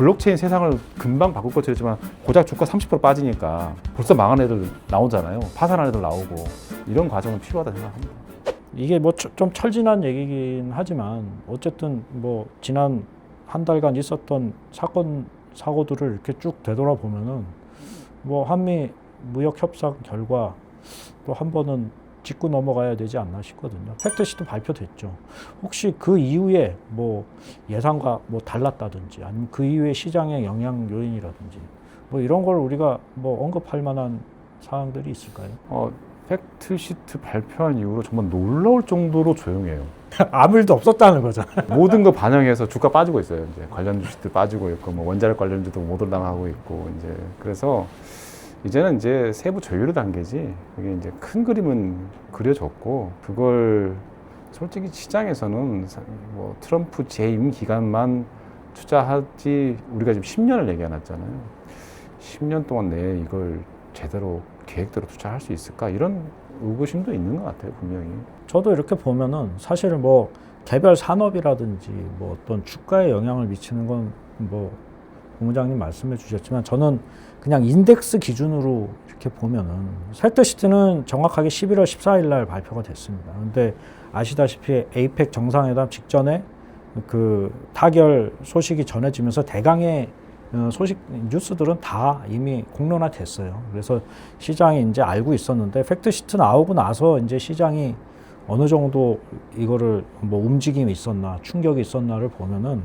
블록체인 세상을 금방 바꿀 것처럼 했지만 고작 주가 30% 빠지니까 벌써 망한 애들 나오잖아요. 파산한 애들 나오고 이런 과정은 필요하다 생각합니다. 이게 뭐 좀 철진한 얘기긴 하지만 어쨌든 뭐 지난 한 달간 있었던 사건 사고들을 이렇게 쭉 되돌아보면은 뭐 한미 무역 협상 결과 또 한 번은 짚고 넘어가야 되지 않나 싶거든요. 팩트시트 발표됐죠. 혹시 그 이후에 뭐 예상과 뭐 달랐다든지 아니면 그 이후에 시장의 영향 요인이라든지 뭐 이런 걸 우리가 뭐 언급할 만한 사항들이 있을까요? 팩트시트 발표한 이후로 정말 놀라울 정도로 조용해요. 아무 일도 없었다는 거잖아요. 모든 거 반영해서 주가 빠지고 있어요. 이제 관련 주식도 빠지고 있고, 뭐 원자력 관련주도 못 올라가고 있고, 이제 그래서 이제는 이제 세부 조율의 단계지. 그게 이제 큰 그림은 그려졌고, 그걸 솔직히 시장에서는 뭐 트럼프 재임 기간만 투자하지 우리가 지금 10년을 얘기해놨잖아요. 10년 동안 내에 이걸 제대로 계획대로 투자할 수 있을까? 이런 의구심도 있는 것 같아요, 분명히. 저도 이렇게 보면은 사실 뭐 개별 산업이라든지 뭐 어떤 주가에 영향을 미치는 건 뭐 본부장님 말씀해 주셨지만 저는 그냥 인덱스 기준으로 이렇게 보면은 팩트시트는 정확하게 11월 14일 날 발표가 됐습니다. 근데 아시다시피 에이펙 정상회담 직전에 그 타결 소식이 전해지면서 대강의 소식 뉴스들은 다 이미 공론화됐어요. 그래서 시장이 이제 알고 있었는데 팩트시트 나오고 나서 이제 시장이 어느 정도 이거를 뭐 움직임이 있었나 충격이 있었나를 보면은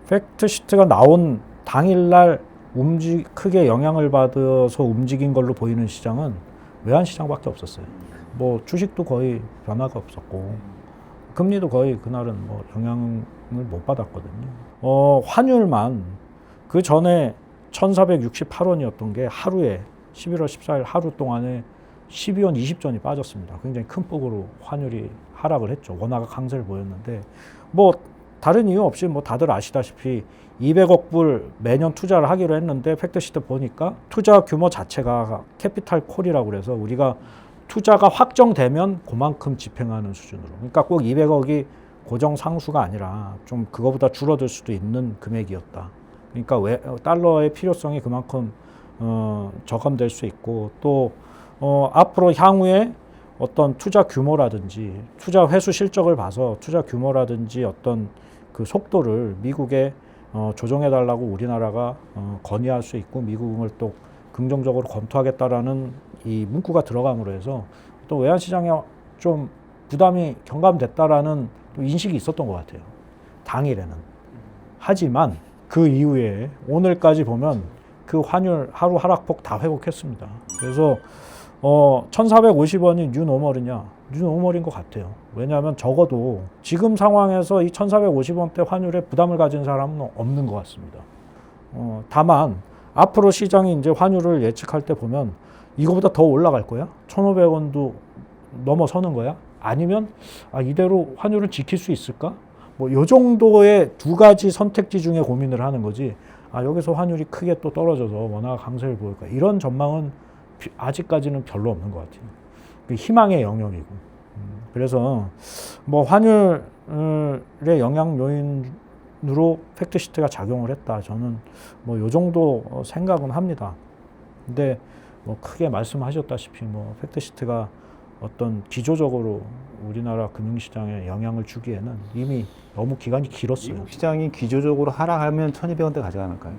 팩트시트가 나온 당일날 크게 영향을 받아서 움직인 걸로 보이는 시장은 외환시장밖에 없었어요. 뭐 주식도 거의 변화가 없었고 금리도 거의 그날은 뭐 영향을 못 받았거든요. 환율만 그 전에 1468원이었던 게 하루에 11월 14일 하루 동안에 12원 20전이 빠졌습니다. 굉장히 큰 폭으로 환율이 하락을 했죠. 원화가 강세를 보였는데 뭐 다른 이유 없이 뭐 다들 아시다시피 200억 불 매년 투자를 하기로 했는데 팩트시트 보니까 투자 규모 자체가 캐피탈 콜이라고 그래서 우리가 투자가 확정되면 그만큼 집행하는 수준으로. 그러니까 꼭 200억이 고정 상수가 아니라 좀 그거보다 줄어들 수도 있는 금액이었다. 그러니까 달러의 필요성이 그만큼 저감될 수 있고 또 앞으로 향후에 어떤 투자 규모라든지 투자 회수 실적을 봐서 투자 규모라든지 어떤 그 속도를 미국에 조정해 달라고 우리나라가 건의할 수 있고 미국을 또 긍정적으로 검토하겠다라는 이 문구가 들어감으로 해서 또 외환시장에 좀 부담이 경감됐다라는 또 인식이 있었던 것 같아요. 당일에는. 하지만 그 이후에 오늘까지 보면 그 환율 하루 하락폭 다 회복했습니다. 그래서 1450원이 뉴노멀이냐? 뉴노멀인 것 같아요. 왜냐하면 적어도 지금 상황에서 이 1450원대 환율에 부담을 가진 사람은 없는 것 같습니다. 다만 앞으로 시장이 이제 환율을 예측할 때 보면 이거보다 더 올라갈 거야? 1,500원도 넘어서는 거야? 아니면 이대로 환율을 지킬 수 있을까? 뭐 요 정도의 두 가지 선택지 중에 고민을 하는 거지. 여기서 환율이 크게 또 떨어져서 원화가 강세를 보일까? 이런 전망은 아직까지는 별로 없는 것 같아요. 희망의 영역이고. 그래서 뭐 환율의 영향 요인으로 팩트시트가 작용을 했다. 저는 뭐 요 정도 생각은 합니다. 근데 뭐 크게 말씀하셨다시피 뭐 팩트시트가 어떤 기조적으로 우리나라 금융시장에 영향을 주기에는 이미 너무 기간이 길었어요. 시장이 기조적으로 하락하면 1,200원대 가져가니까요.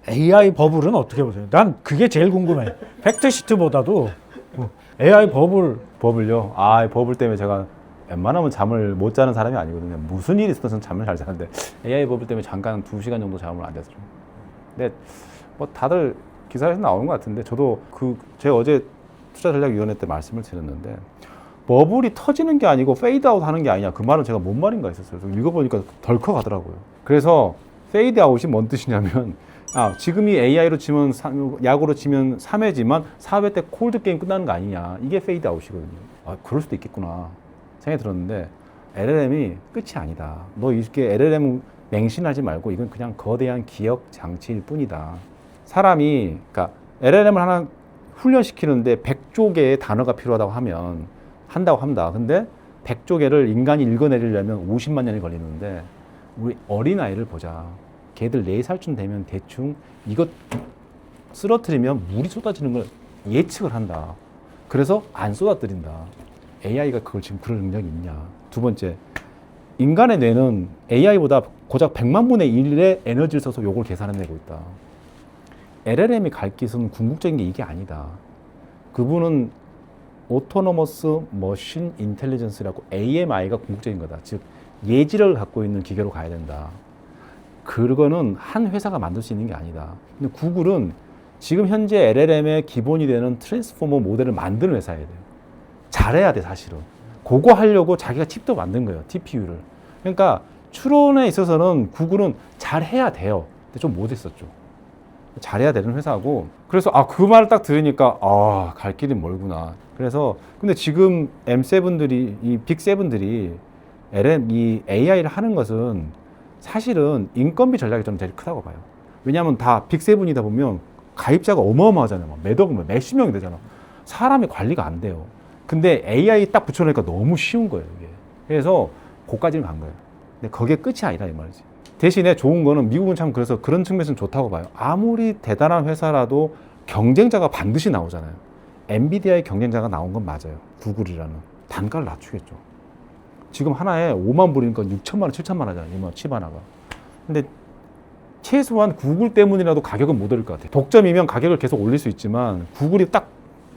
AI 버블은 어떻게 보세요? 난 그게 제일 궁금해. 팩트시트보다도 AI 버블요? 버블 때문에 제가 웬만하면 잠을 못 자는 사람이 아니거든요. 무슨 일이 있어도 저는 잠을 잘 자는데 AI 버블 때문에 잠깐 2시간 정도 잠을 안 잤어요. 근데 뭐 다들 기사에서 나오는 것 같은데 저도 제가 어제 투자전략위원회 때 말씀을 드렸는데 버블이 터지는 게 아니고 페이드아웃 하는 게 아니냐. 그 말은 제가 뭔 말인가 했었어요. 좀 읽어보니까 덜컥 하더라고요. 그래서 페이드아웃이 뭔 뜻이냐면 지금이 AI로 치면 야구로 치면 3회지만 4회 때 콜드 게임 끝나는 거 아니냐. 이게 페이드아웃이거든요. 그럴 수도 있겠구나 생각이 들었는데 LLM이 끝이 아니다. 너 이렇게 LLM 맹신하지 말고 이건 그냥 거대한 기억 장치일 뿐이다. 사람이 그러니까 LLM을 하나 훈련시키는데 100조 개의 단어가 필요하다고 하면 한다고 합니다. 근데 100조 개를 인간이 읽어내리려면 50만 년이 걸리는데 우리 어린아이를 보자. 걔들 4살쯤 되면 대충 이것 쓰러뜨리면 물이 쏟아지는 걸 예측을 한다. 그래서 안 쏟아뜨린다. AI가 그걸 지금 그럴 능력이 있냐. 두 번째, 인간의 뇌는 AI보다 고작 100만 분의 1의 에너지를 써서 요걸 계산해내고 있다. LLM이 갈 길은 궁극적인 게 이게 아니다. 그분은 오토노머스 머신 인텔리전스라고 AMI가 궁극적인 거다. 즉 예지력을 갖고 있는 기계로 가야 된다. 그거는 한 회사가 만들 수 있는 게 아니다. 근데 구글은 지금 현재 LLM의 기본이 되는 트랜스포머 모델을 만드는 회사예요. 잘해야 돼 사실은. 그거 하려고 자기가 칩도 만든 거예요. TPU를. 그러니까 추론에 있어서는 구글은 잘해야 돼요. 근데 좀 못했었죠. 잘해야 되는 회사고. 그래서 그 말을 딱 들으니까 갈 길이 멀구나. 그래서 근데 지금 M7들이 이 빅7들이 이 AI를 하는 것은 사실은 인건비 전략이 좀 제일 크다고 봐요. 왜냐하면 다 빅7이다 보면 가입자가 어마어마하잖아요. 막 몇억, 몇십 명이 되잖아. 사람이 관리가 안 돼요. 근데 AI 딱 붙여놓으니까 너무 쉬운 거예요, 이게. 그래서 거기까지는 간 거예요. 근데 그게 끝이 아니라 이 말이지. 대신에 좋은 거는 미국은 참 그래서 그런 측면에서는 좋다고 봐요. 아무리 대단한 회사라도 경쟁자가 반드시 나오잖아요. 엔비디아의 경쟁자가 나온 건 맞아요. 구글이라는. 단가를 낮추겠죠. 지금 하나에 5만 불이니까 6천만 원, 7천만 원 하잖아요. 이만 칩 하나가. 근데 최소한 구글 때문이라도 가격은 못 올릴 것 같아요. 독점이면 가격을 계속 올릴 수 있지만 구글이 딱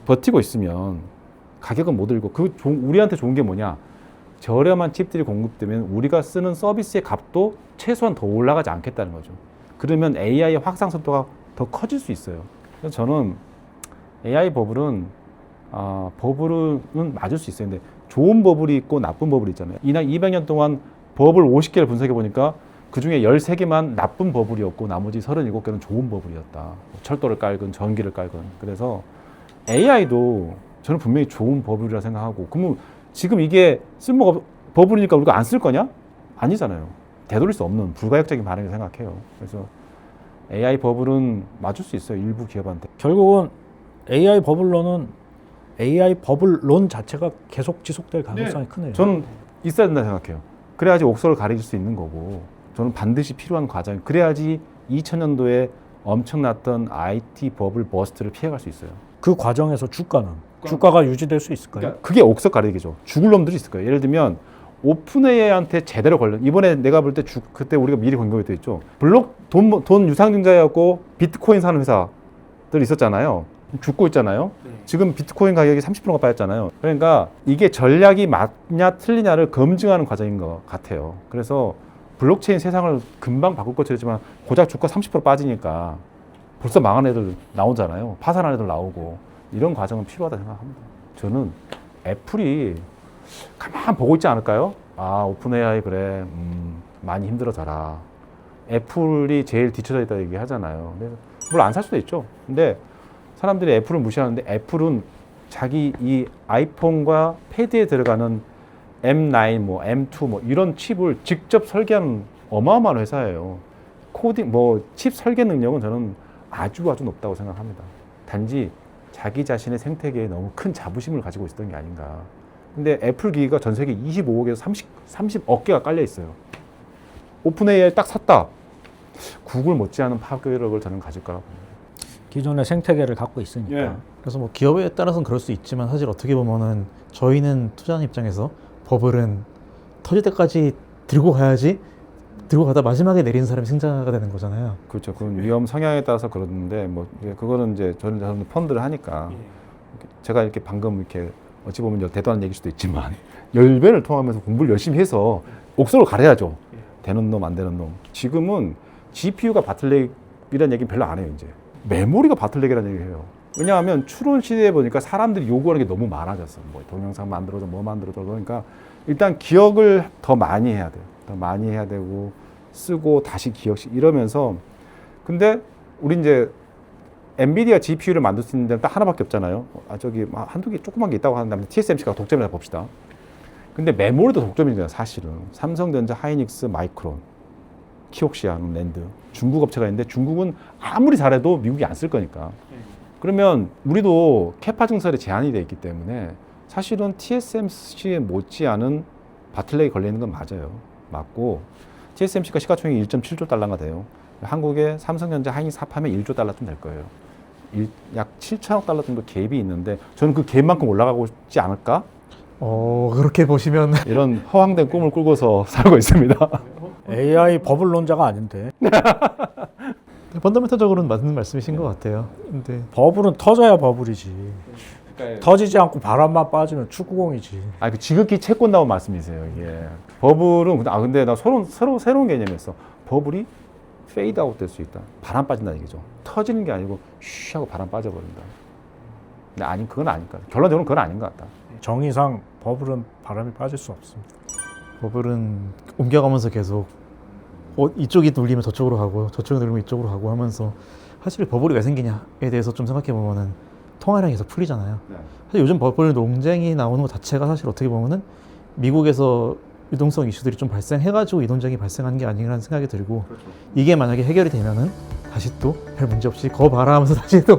버티고 있으면 가격은 못 올리고 우리한테 좋은 게 뭐냐? 저렴한 칩들이 공급되면 우리가 쓰는 서비스의 값도 최소한 더 올라가지 않겠다는 거죠. 그러면 AI의 확산 속도가 더 커질 수 있어요. 그래서 저는 AI 버블은 버블은 맞을 수 있어요. 근데 좋은 버블이 있고 나쁜 버블이 있잖아요. 200년 동안 버블 50개를 분석해 보니까 그 중에 13개만 나쁜 버블이었고 나머지 37개는 좋은 버블이었다. 철도를 깔건 전기를 깔건. 그래서 AI도 저는 분명히 좋은 버블이라 생각하고, 그러면 지금 이게 쓸모가 버블이니까 우리가 안 쓸 거냐? 아니잖아요. 되돌릴 수 없는 불가역적인 반응이라고 생각해요. 그래서 AI 버블은 맞을 수 있어요. 일부 기업한테. 결국은 AI 버블론 자체가 계속 지속될 가능성이 크네요. 저는 있어야 된다 생각해요. 그래야지 옥석을 가릴 수 있는 거고, 저는 반드시 필요한 과정. 그래야지 2000년도에 엄청났던 IT 버블 버스트를 피해갈 수 있어요. 그 과정에서 주가가 유지될 수 있을까요? 그러니까 그게 옥석 가리기죠. 죽을 놈들이 있을 거예요. 예를 들면 오픈AI한테 제대로 걸려. 이번에 내가 볼 때 그때 우리가 미리 공격이 있죠. 돈 유상증자였고 비트코인 사는 회사들 있었잖아요. 죽고 있잖아요. 지금 비트코인 가격이 30%가 빠졌잖아요. 그러니까 이게 전략이 맞냐 틀리냐를 검증하는 과정인 것 같아요. 그래서 블록체인 세상을 금방 바꿀 것처럼 고작 주가 30% 빠지니까 벌써 망한 애들 나오잖아요. 파산한 애들 나오고. 이런 과정은 필요하다 생각합니다. 저는 애플이 가만 보고 있지 않을까요? 오픈AI 그래, 많이 힘들어져라. 애플이 제일 뒤쳐져 있다 얘기 하잖아요. 물론 안 살 수도 있죠. 근데 사람들이 애플을 무시하는데 애플은 자기 이 아이폰과 패드에 들어가는 M9, M2 이런 칩을 직접 설계하는 어마어마한 회사예요. 칩 설계 능력은 저는 아주 높다고 생각합니다. 단지 자기 자신의 생태계에 너무 큰 자부심을 가지고 있었던 게 아닌가. 근데 애플 기기가 전 세계 25억에서 30억 개가 깔려 있어요. 오픈AI 딱 샀다. 구글 못지않은 파괴력을 저는 가질 거라고 봅니다. 기존의 생태계를 갖고 있으니까. 그래서 뭐 기업에 따라서는 그럴 수 있지만 사실 어떻게 보면은 저희는 투자하는 입장에서 버블은 터질 때까지 들고 가야지, 들고 가다 마지막에 내리는 사람이 승자가 되는 거잖아요. 그렇죠. 그건 위험 성향에 따라서 그러는데 그거는 이제 저는 펀드를 하니까 제가 이렇게 방금 이렇게 어찌 보면 대단한 얘기일 수도 있지만 10배를 통하면서 공부를 열심히 해서 옥석을 가려야죠. 되는 놈 안 되는 놈. 지금은 GPU가 바틀렉이라는 얘기는 별로 안 해요. 이제 메모리가 바틀렉이라는 얘기를 해요. 왜냐하면 추론 시대에 보니까 사람들이 요구하는 게 너무 많아졌어. 동영상 만들어서 만들어서. 그러니까 일단 기억을 더 많이 해야 돼요. 더 많이 해야 되고 쓰고 다시 기억시 이러면서. 근데 우리 이제 엔비디아 GPU를 만들 수 있는 데는 딱 하나밖에 없잖아요. 저기 한두 개 조그만 게 있다고 하는데 TSMC가 독점이라 봅시다. 근데 메모리도 독점이잖아요. 사실은 삼성전자, 하이닉스, 마이크론, 키옥시아, 랜드 중국 업체가 있는데 중국은 아무리 잘해도 미국이 안 쓸 거니까. 그러면 우리도 캐파 증설에 제한이 돼 있기 때문에 사실은 TSMC에 못지않은 바틀렉이 걸려 있는 건 맞아요. 맞고 TSMC가 시가총액이 1.7조 달러가 돼요. 한국의 삼성전자 하이닉스 합하면 1조 달러쯤 될 거예요. 약 7천억 달러 정도 갭이 있는데 저는 그 갭만큼 올라가고 싶지 않을까? 그렇게 보시면 이런 허황된 꿈을 꾸고서 살고 있습니다. AI 버블론자가 아닌데 펀더멘털적으로는 맞는 말씀이신 것 같아요. 근데 버블은 터져야 버블이지. 터지지 않고 바람만 빠지면 축구공이지. 아, 그 지극히 채권 나온 말씀이세요. 이게 버블은 근데 나 새로운 개념이었어. 버블이 페이드 아웃 될 수 있다. 바람 빠진다 얘기죠. 터지는 게 아니고 쉬 하고 바람 빠져버린다. 근데 아니 그건 아닐까. 결론적으로는 그건 아닌 것 같다. 정의상 버블은 바람이 빠질 수 없습니다. 버블은 옮겨가면서 계속 이쪽이 눌리면 저쪽으로 가고 저쪽이 눌리면 이쪽으로 가고 하면서 사실 버블이 왜 생기냐에 대해서 좀 생각해 보면은 통화량이 계속 풀리잖아요. 사실 요즘 버블 논쟁이 나오는 것 자체가 사실 어떻게 보면은 미국에서 유동성 이슈들이 좀 발생해가지고 이 논쟁이 발생하는 게 아니라는 생각이 들고 이게 만약에 해결이 되면은 다시 또 별 문제 없이 거 봐라 하면서 다시 또